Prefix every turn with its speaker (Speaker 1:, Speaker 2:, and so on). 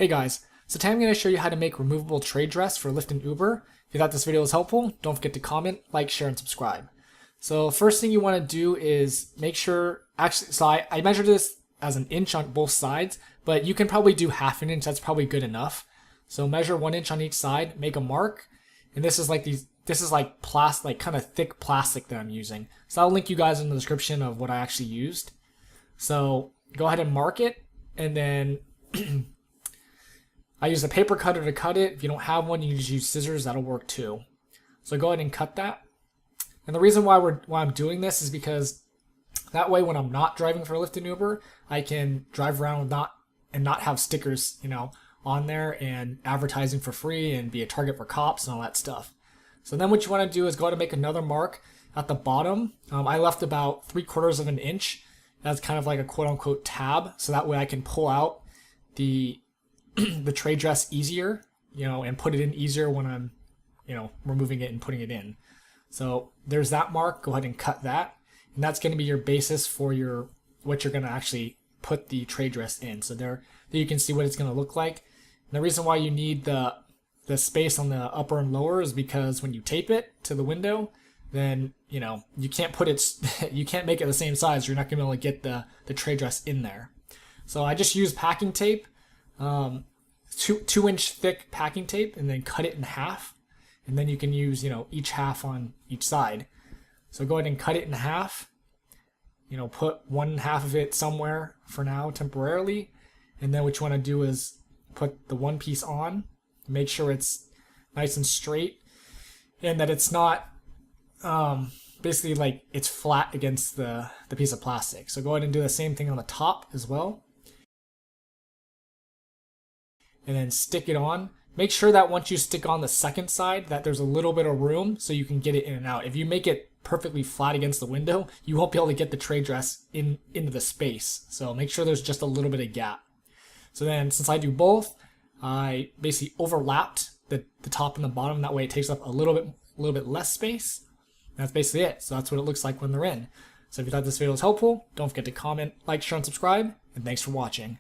Speaker 1: Hey guys, so today I'm going to show you how to make removable tray dress for Lyft and Uber. If you thought this video was helpful, don't forget to comment, like, share, and subscribe. So first thing you want to do is make sure, I measured this as an inch on both sides, but you can probably do half an inch, that's probably good enough. So measure 1 inch on each side, make a mark, and this is like plastic, like kind of thick plastic that I'm using. So I'll link you guys in the description of what I actually used. So go ahead and mark it, and then I use a paper cutter to cut it. If you don't have one, you can just use scissors, that'll work too. So go ahead and cut that. And the reason why I'm doing this is because that way when I'm not driving for Lyft and Uber, I can drive around and not have stickers, on there and advertising for free and be a target for cops and all that stuff. So then what you want to do is go ahead and make another mark at the bottom. I left about 3/4 of an inch. That's kind of like a quote-unquote tab, so that way I can pull out the tray dress easier, and put it in easier when I'm, removing it and putting it in. So there's that mark. Go ahead and cut that, and that's going to be your basis for what you're going to actually put the tray dress in. So there you can see what it's going to look like. And the reason why you need the space on the upper and lower is because when you tape it to the window, then you can't put it, you can't make it the same size. You're not going to be able to get the tray dress in there. So I just use packing tape, 2-inch thick packing tape, and then cut it in half. And then you can use each half on each side. So go ahead and cut it in half. Put one half of it somewhere for now temporarily, and then what you want to do is put the one piece on. Make sure it's nice and straight, and that it's not basically like it's flat against the piece of plastic. So go ahead and do the same thing on the top as well, and then stick it on. Make sure that once you stick on the second side that there's a little bit of room so you can get it in and out. If you make it perfectly flat against the window, you won't be able to get the tray dress into the space. So make sure there's just a little bit of gap. So then since I do both, I basically overlapped the top and the bottom. That way it takes up a little bit less space. That's basically it. So that's what it looks like when they're in. So if you thought this video was helpful, don't forget to comment, like, share, and subscribe, and thanks for watching.